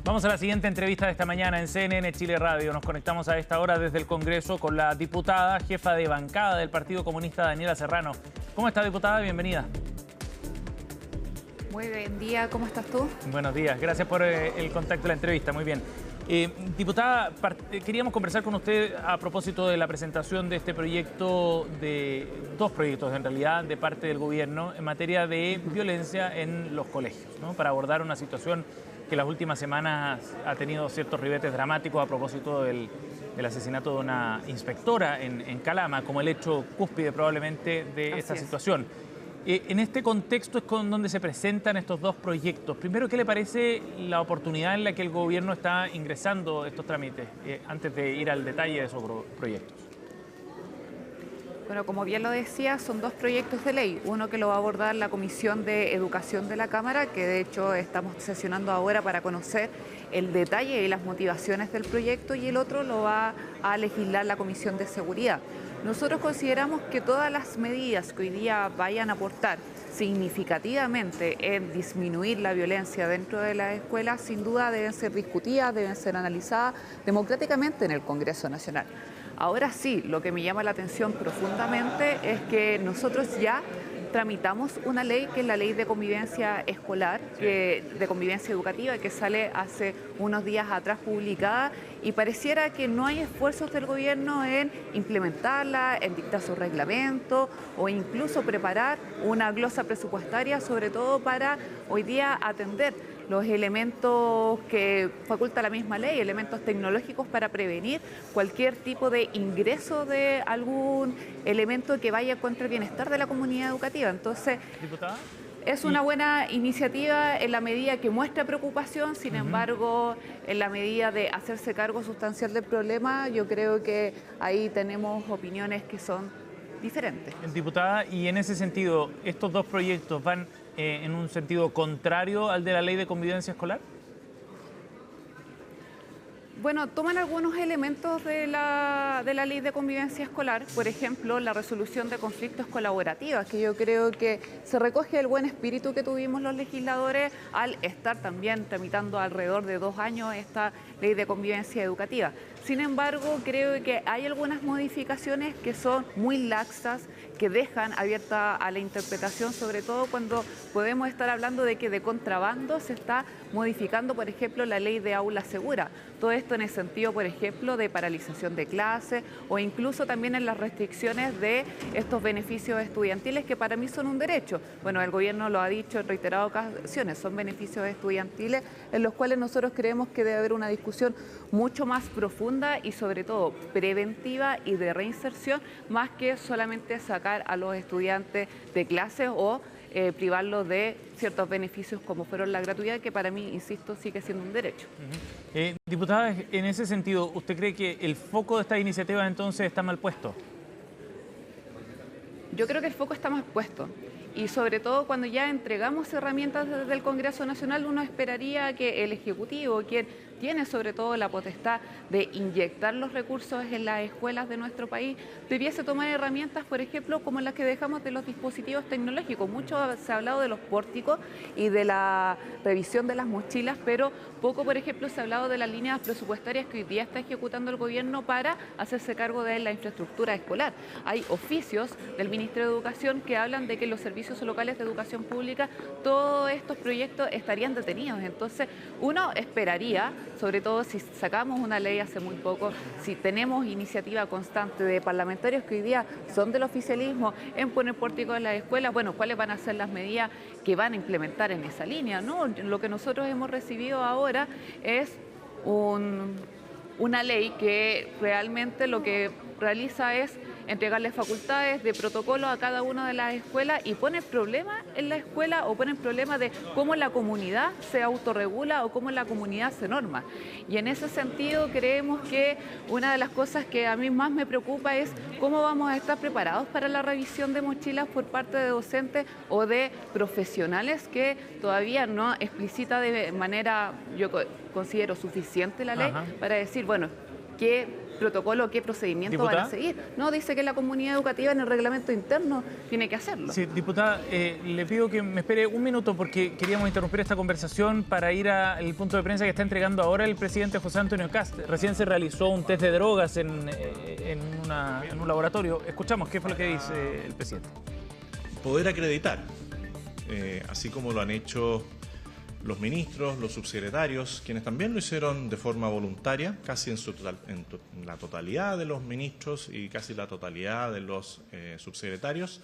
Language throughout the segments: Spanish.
Vamos a la siguiente entrevista de esta mañana en CNN Chile Radio. Nos conectamos a esta hora desde el Congreso con la diputada, jefa de bancada del Partido Comunista, Daniela Serrano. ¿Cómo está, diputada? Bienvenida. Muy buen día, ¿cómo estás tú? Buenos días, gracias por el contacto de la entrevista, muy bien. Diputada, queríamos conversar con usted a propósito de la presentación de este proyecto, de dos proyectos en realidad, de parte del gobierno en materia de violencia en los colegios, ¿no? Para abordar una situación que las últimas semanas ha tenido ciertos ribetes dramáticos a propósito del asesinato de una inspectora en Calama, como el hecho cúspide probablemente de esta situación. En este contexto es con donde se presentan estos dos proyectos. Primero, ¿qué le parece la oportunidad en la que el gobierno está ingresando estos trámites, antes de ir al detalle de esos proyectos? Bueno, como bien lo decía, son dos proyectos de ley. Uno que lo va a abordar la Comisión de Educación de la Cámara, que de hecho estamos sesionando ahora para conocer el detalle y las motivaciones del proyecto, y el otro lo va a legislar la Comisión de Seguridad. Nosotros consideramos que todas las medidas que hoy día vayan a aportar significativamente en disminuir la violencia dentro de las escuelas, sin duda deben ser discutidas, deben ser analizadas democráticamente en el Congreso Nacional. Ahora sí, lo que me llama la atención profundamente es que nosotros ya tramitamos una ley que es la Ley de Convivencia Escolar, de Convivencia Educativa, que sale hace unos días atrás publicada, y pareciera que no hay esfuerzos del gobierno en implementarla, en dictar su reglamento o incluso preparar una glosa presupuestaria, sobre todo para hoy día atender los elementos que faculta la misma ley, elementos tecnológicos para prevenir cualquier tipo de ingreso de algún elemento que vaya contra el bienestar de la comunidad educativa. Entonces, ¿diputada? Es una buena iniciativa en la medida que muestra preocupación, sin embargo, en la medida de hacerse cargo sustancial del problema, yo creo que ahí tenemos opiniones que son diferentes. Diputada, y en ese sentido, ¿estos dos proyectos van en un sentido contrario al de la Ley de Convivencia Escolar? Bueno, toman algunos elementos de la Ley de Convivencia Escolar, por ejemplo, la resolución de conflictos colaborativos, que yo creo que se recoge el buen espíritu que tuvimos los legisladores al estar también tramitando alrededor de 2 años esta Ley de Convivencia Educativa. Sin embargo, creo que hay algunas modificaciones que son muy laxas, que dejan abierta a la interpretación, sobre todo cuando podemos estar hablando de que de contrabando se está modificando, por ejemplo, la ley de aula segura. Todo esto en el sentido, por ejemplo, de paralización de clases o incluso también en las restricciones de estos beneficios estudiantiles que para mí son un derecho. Bueno, el gobierno lo ha dicho en reiteradas ocasiones, son beneficios estudiantiles en los cuales nosotros creemos que debe haber una discusión mucho más profunda y sobre todo preventiva y de reinserción, más que solamente sacar a los estudiantes de clases o privarlos de ciertos beneficios como fueron la gratuidad, que para mí, insisto, sigue siendo un derecho. Diputada, en ese sentido, ¿usted cree que el foco de esta iniciativa entonces está mal puesto? Yo creo que el foco está mal puesto. Y sobre todo cuando ya entregamos herramientas desde el Congreso Nacional, uno esperaría que el Ejecutivo, quien tiene sobre todo la potestad de inyectar los recursos en las escuelas de nuestro país, debiese tomar herramientas, por ejemplo, como las que dejamos de los dispositivos tecnológicos. Mucho se ha hablado de los pórticos y de la revisión de las mochilas, pero poco, por ejemplo, se ha hablado de las líneas presupuestarias que hoy día está ejecutando el gobierno para hacerse cargo de la infraestructura escolar. Hay oficios del Ministerio de Educación que hablan de que los servicios locales de educación pública, todos estos proyectos estarían detenidos. Entonces, uno esperaría, sobre todo si sacamos una ley hace muy poco, si tenemos iniciativa constante de parlamentarios que hoy día son del oficialismo en poner pórticos en las escuelas, bueno, ¿cuáles van a ser las medidas que van a implementar en esa línea? ¿No? Lo que nosotros hemos recibido ahora es una ley que realmente lo que realiza es entregarle facultades de protocolo a cada una de las escuelas y pone problemas en la escuela o pone problemas de cómo la comunidad se autorregula o cómo la comunidad se norma. Y en ese sentido creemos que una de las cosas que a mí más me preocupa es cómo vamos a estar preparados para la revisión de mochilas por parte de docentes o de profesionales que todavía no explicita de manera, yo considero suficiente la ley para decir, bueno, qué protocolo, qué procedimiento van a seguir. No, dice que la comunidad educativa en el reglamento interno tiene que hacerlo. Sí, diputada, le pido que me espere un minuto porque queríamos interrumpir esta conversación para ir al punto de prensa que está entregando ahora el presidente José Antonio Kast. Recién se realizó un test de drogas en un laboratorio. Escuchamos qué fue lo que dice el presidente. Poder acreditar, así como lo han hecho los ministros, los subsecretarios, quienes también lo hicieron de forma voluntaria, casi en la totalidad de los ministros y casi la totalidad de los subsecretarios,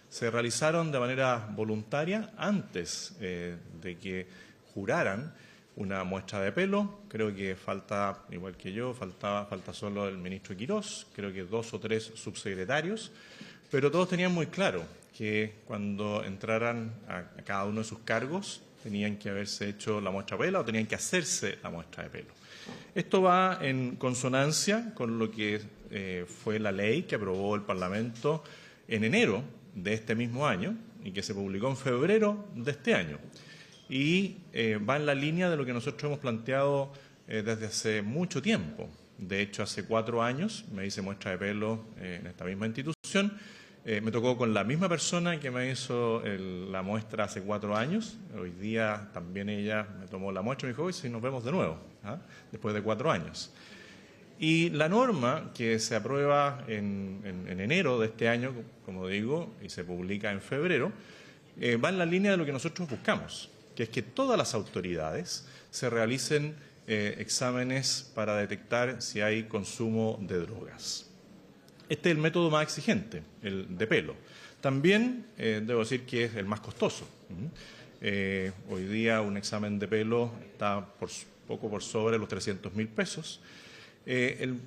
se realizaron de manera voluntaria antes de que juraran una muestra de pelo. Creo que falta, igual que yo, falta solo el ministro Quirós, creo que 2 o 3 subsecretarios, pero todos tenían muy claro que cuando entraran a cada uno de sus cargos tenían que haberse hecho la muestra de pelo o tenían que hacerse la muestra de pelo. Esto va en consonancia con lo que fue la ley que aprobó el Parlamento en enero de este mismo año y que se publicó en febrero de este año. Y va en la línea de lo que nosotros hemos planteado desde hace mucho tiempo. De hecho, hace 4 años me hice muestra de pelo en esta misma institución. Me tocó con la misma persona que me hizo la muestra hace 4 años. Hoy día también ella me tomó la muestra y me dijo, hoy sí nos vemos de nuevo, después de 4 años. Y la norma que se aprueba en enero de este año, como digo, y se publica en febrero, va en la línea de lo que nosotros buscamos, que es que todas las autoridades se realicen exámenes para detectar si hay consumo de drogas. Este es el método más exigente, el de pelo. También debo decir que es el más costoso. Hoy día un examen de pelo está poco por sobre los 300.000 pesos. El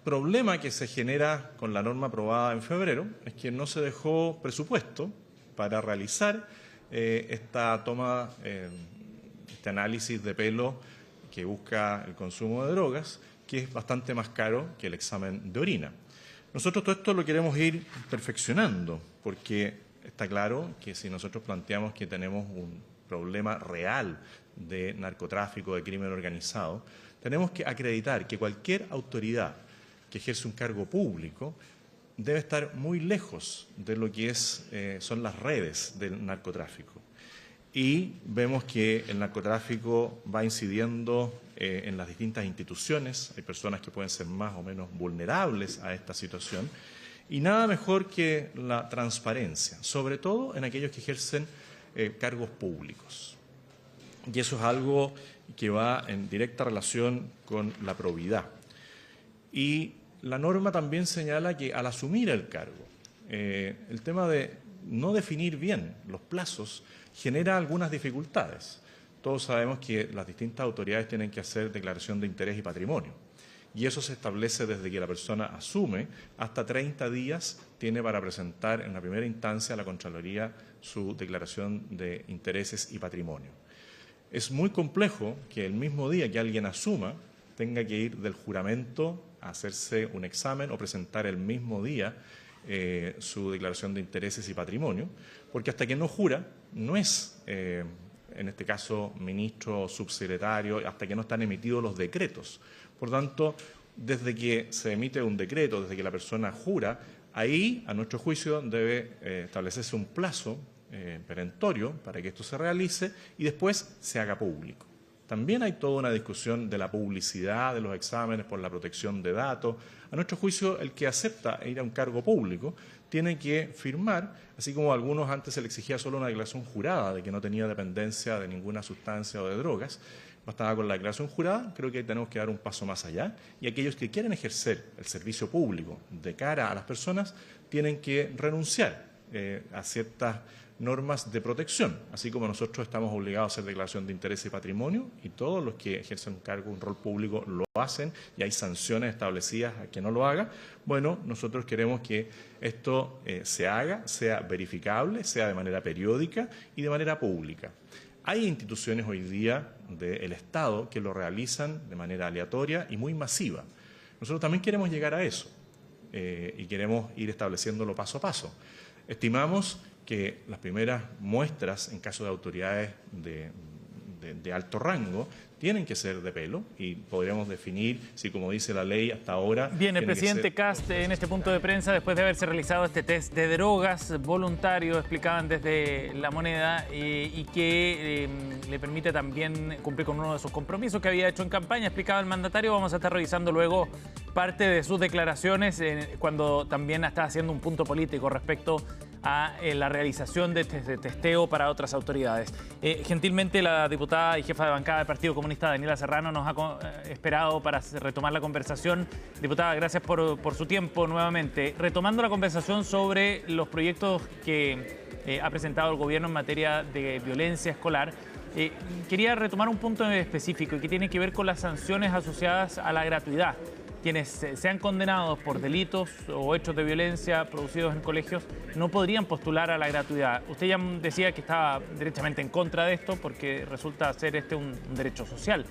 problema que se genera con la norma aprobada en febrero es que no se dejó presupuesto para realizar esta toma, este análisis de pelo que busca el consumo de drogas, que es bastante más caro que el examen de orina. Nosotros todo esto lo queremos ir perfeccionando, porque está claro que si nosotros planteamos que tenemos un problema real de narcotráfico, de crimen organizado, tenemos que acreditar que cualquier autoridad que ejerce un cargo público debe estar muy lejos de lo que son las redes del narcotráfico. Y vemos que el narcotráfico va incidiendo en las distintas instituciones. Hay personas que pueden ser más o menos vulnerables a esta situación. Y nada mejor que la transparencia, sobre todo en aquellos que ejercen cargos públicos. Y eso es algo que va en directa relación con la probidad. Y la norma también señala que al asumir el cargo, el tema de no definir bien los plazos genera algunas dificultades. Todos sabemos que las distintas autoridades tienen que hacer declaración de interés y patrimonio. Y eso se establece desde que la persona asume, hasta 30 días tiene para presentar en la primera instancia a la Contraloría su declaración de intereses y patrimonio. Es muy complejo que el mismo día que alguien asuma tenga que ir del juramento a hacerse un examen o presentar el mismo día su declaración de intereses y patrimonio, porque hasta que no jura, no es, en este caso, ministro o subsecretario, hasta que no están emitidos los decretos. Por tanto, desde que se emite un decreto, desde que la persona jura, ahí, a nuestro juicio, debe establecerse un plazo perentorio para que esto se realice y después se haga público. También hay toda una discusión de la publicidad de los exámenes por la protección de datos. A nuestro juicio, el que acepta ir a un cargo público tiene que firmar, así como a algunos antes se le exigía solo una declaración jurada de que no tenía dependencia de ninguna sustancia o de drogas. Bastaba con la declaración jurada. Creo que tenemos que dar un paso más allá y aquellos que quieren ejercer el servicio público de cara a las personas tienen que renunciar a ciertas normas de protección, así como nosotros estamos obligados a hacer declaración de interés y patrimonio y todos los que ejercen un cargo, un rol público lo hacen y hay sanciones establecidas a quien no lo haga. Bueno, nosotros queremos que esto se haga, sea verificable, sea de manera periódica y de manera pública. Hay instituciones hoy día del Estado que lo realizan de manera aleatoria y muy masiva. Nosotros también queremos llegar a eso y queremos ir estableciéndolo paso a paso. Estimamos que las primeras muestras en caso de autoridades de alto rango tienen que ser de pelo y podríamos definir si, como dice la ley hasta ahora... Bien, el presidente Kast en este punto de prensa, después de haberse realizado este test de drogas voluntario, explicaban desde La Moneda, y que le permite también cumplir con uno de sus compromisos que había hecho en campaña, explicaba el mandatario. Vamos a estar revisando luego parte de sus declaraciones cuando también está haciendo un punto político respecto a la realización de este testeo para otras autoridades. Gentilmente la diputada y jefa de bancada del Partido Comunista, Daniela Serrano, nos ha esperado para retomar la conversación. Diputada, gracias por su tiempo nuevamente. Retomando la conversación sobre los proyectos que ha presentado el gobierno en materia de violencia escolar, quería retomar un punto específico y que tiene que ver con las sanciones asociadas a la gratuidad. Quienes sean condenados por delitos o hechos de violencia producidos en colegios no podrían postular a la gratuidad. Usted ya decía que estaba derechamente en contra de esto porque resulta ser un derecho social.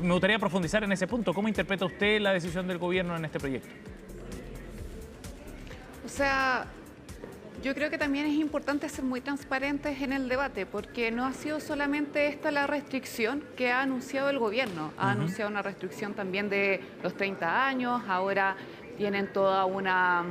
Me gustaría profundizar en ese punto. ¿Cómo interpreta usted la decisión del gobierno en este proyecto? O sea, yo creo que también es importante ser muy transparentes en el debate, porque no ha sido solamente esta la restricción que ha anunciado el gobierno. Ha anunciado una restricción también de los 30 años, ahora tienen toda una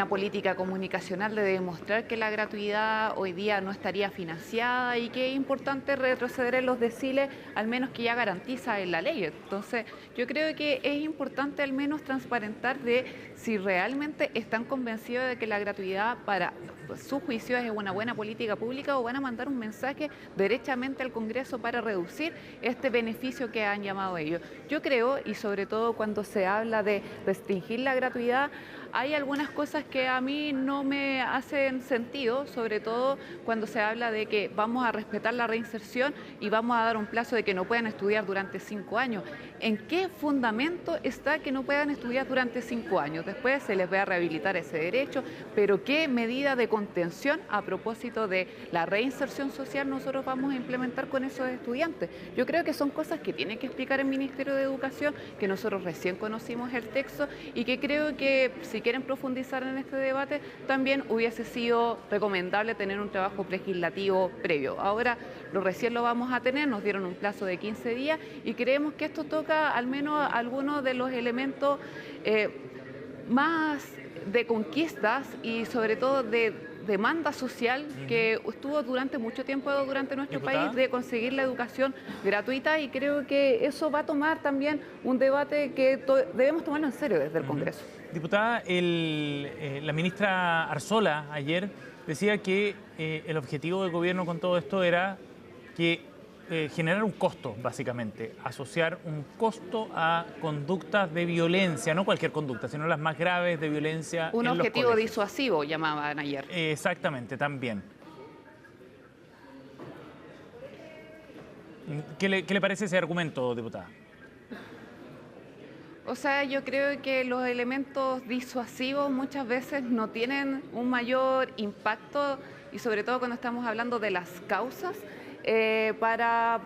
política comunicacional de demostrar que la gratuidad hoy día no estaría financiada y que es importante retroceder en los deciles, al menos que ya garantiza en la ley. Entonces, yo creo que es importante al menos transparentar de si realmente están convencidos de que la gratuidad para sus juicios es una buena política pública o van a mandar un mensaje derechamente al Congreso para reducir este beneficio que han llamado ellos. Yo creo, y sobre todo cuando se habla de restringir la gratuidad, hay algunas cosas que a mí no me hacen sentido, sobre todo cuando se habla de que vamos a respetar la reinserción y vamos a dar un plazo de que no puedan estudiar durante 5 años. ¿En qué fundamento está que no puedan estudiar durante 5 años? Después se les va a rehabilitar ese derecho, pero ¿qué medida de contención a propósito de la reinserción social nosotros vamos a implementar con esos estudiantes? Yo creo que son cosas que tiene que explicar el Ministerio de Educación, que nosotros recién conocimos el texto y que creo que si quieren profundizar en este debate, también hubiese sido recomendable tener un trabajo legislativo previo. Ahora recién lo vamos a tener, nos dieron un plazo de 15 días y creemos que esto toca al menos algunos de los elementos más de conquistas y sobre todo de demanda social que estuvo durante mucho tiempo durante nuestro país de conseguir la educación gratuita, y creo que eso va a tomar también un debate que debemos tomarlo en serio desde el Congreso. Diputada, la ministra Arzola ayer decía que el objetivo del gobierno con todo esto era que generar un costo, básicamente, asociar un costo a conductas de violencia, no cualquier conducta, sino las más graves de violencia. Un objetivo disuasivo, llamaban ayer. Exactamente, también. ¿Qué le parece ese argumento, diputada? O sea, yo creo que los elementos disuasivos muchas veces no tienen un mayor impacto, y sobre todo cuando estamos hablando de las causas, para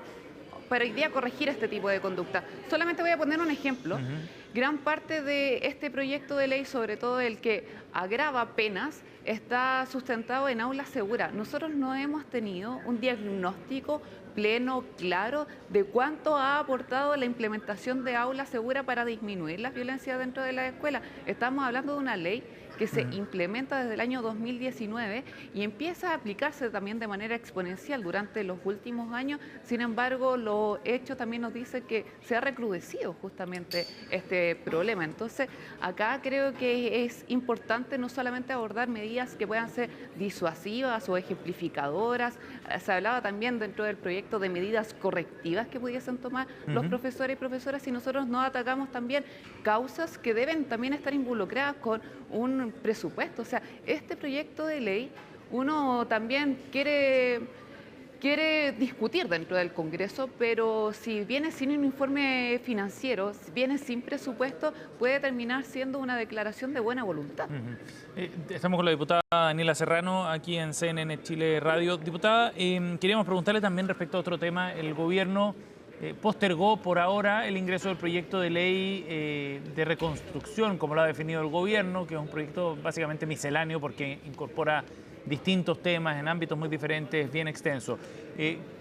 hoy día corregir este tipo de conducta. Solamente voy a poner un ejemplo. Gran parte de este proyecto de ley, sobre todo el que agrava penas, está sustentado en aulas seguras. Nosotros no hemos tenido un diagnóstico pleno, claro, de cuánto ha aportado la implementación de aulas seguras para disminuir las violencias dentro de la escuela. Estamos hablando de una ley que se implementa desde el año 2019 y empieza a aplicarse también de manera exponencial durante los últimos años. Sin embargo, los hechos también nos dicen que se ha recrudecido justamente este problema. Entonces, acá creo que es importante no solamente abordar medidas que puedan ser disuasivas o ejemplificadoras. Se hablaba también dentro del proyecto de medidas correctivas que pudiesen tomar los profesores y profesoras, si nosotros no atacamos también causas que deben también estar involucradas con un presupuesto. O sea, este proyecto de ley uno también quiere discutir dentro del Congreso, pero si viene sin un informe financiero, si viene sin presupuesto, puede terminar siendo una declaración de buena voluntad. Estamos con la diputada Daniela Serrano aquí en CNN Chile Radio. Diputada, queríamos preguntarle también respecto a otro tema. El gobierno postergó por ahora el ingreso del proyecto de ley de reconstrucción, como lo ha definido el gobierno, que es un proyecto básicamente misceláneo porque incorpora distintos temas en ámbitos muy diferentes, bien extenso.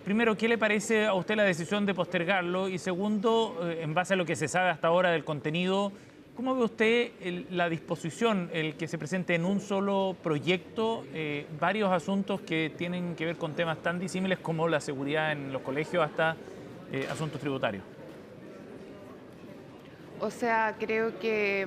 Primero, ¿qué le parece a usted la decisión de postergarlo? Y segundo, en base a lo que se sabe hasta ahora del contenido, ¿cómo ve usted la disposición, el que se presente en un solo proyecto varios asuntos que tienen que ver con temas tan disímiles como la seguridad en los colegios hasta asuntos tributarios? O sea, creo que,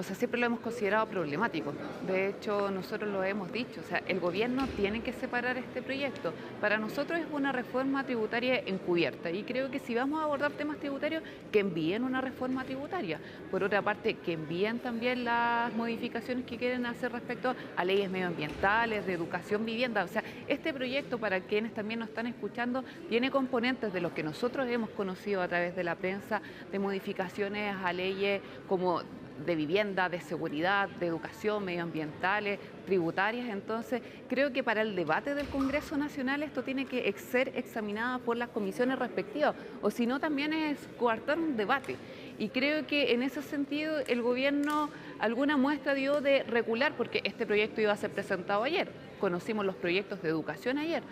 siempre lo hemos considerado problemático. De hecho, nosotros lo hemos dicho, o sea, el gobierno tiene que separar este proyecto. Para nosotros es una reforma tributaria encubierta y creo que si vamos a abordar temas tributarios, que envíen una reforma tributaria. Por otra parte, que envíen también las modificaciones que quieren hacer respecto a leyes medioambientales, de educación, vivienda. O sea, este proyecto, para quienes también nos están escuchando, tiene componentes de los que nosotros hemos conocido a través de la prensa, de modificaciones a leyes como de vivienda, de seguridad, de educación, medioambientales, tributarias. Entonces, creo que para el debate del Congreso Nacional esto tiene que ser examinado por las comisiones respectivas, o si no también es coartar un debate. Y creo que en ese sentido el gobierno alguna muestra dio de recular, porque este proyecto iba a ser presentado ayer, conocimos los proyectos de educación ayer.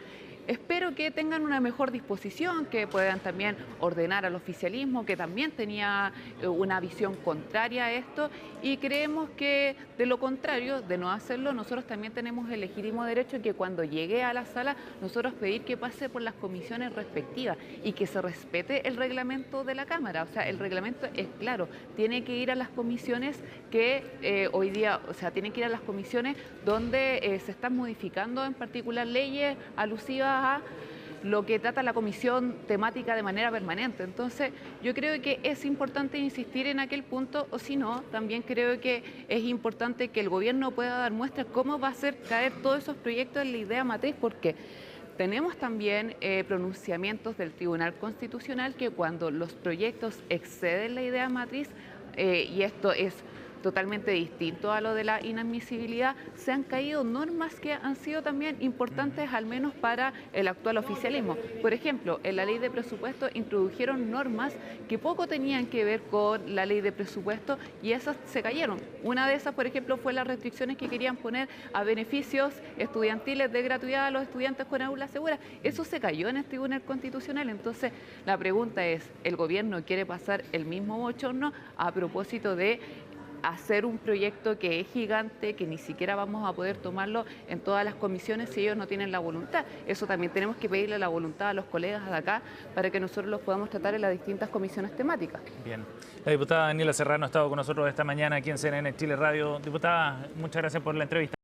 Espero que tengan una mejor disposición, que puedan también ordenar al oficialismo, que también tenía una visión contraria a esto, y creemos que de lo contrario, de no hacerlo, nosotros también tenemos el legítimo derecho que cuando llegue a la sala nosotros pedir que pase por las comisiones respectivas y que se respete el reglamento de la Cámara. O sea, el reglamento es claro, tiene que ir a las comisiones que hoy día, o sea, tiene que ir a las comisiones donde se están modificando en particular leyes alusivas a lo que trata la comisión temática de manera permanente. Entonces, yo creo que es importante insistir en aquel punto, o si no, también creo que es importante que el gobierno pueda dar muestras cómo va a hacer caer todos esos proyectos en la idea matriz, porque tenemos también pronunciamientos del Tribunal Constitucional que cuando los proyectos exceden la idea matriz, y esto es totalmente distinto a lo de la inadmisibilidad, se han caído normas que han sido también importantes, al menos para el actual oficialismo. Por ejemplo, en la ley de presupuesto introdujeron normas que poco tenían que ver con la ley de presupuesto y esas se cayeron. Una de esas, por ejemplo, fue las restricciones que querían poner a beneficios estudiantiles de gratuidad a los estudiantes con aula segura. Eso se cayó en el Tribunal Constitucional. Entonces, la pregunta es, ¿el gobierno quiere pasar el mismo bochorno a propósito de hacer un proyecto que es gigante, que ni siquiera vamos a poder tomarlo en todas las comisiones si ellos no tienen la voluntad? Eso también tenemos que pedirle la voluntad a los colegas de acá para que nosotros los podamos tratar en las distintas comisiones temáticas. Bien. La diputada Daniela Serrano ha estado con nosotros esta mañana aquí en CNN Chile Radio. Diputada, muchas gracias por la entrevista.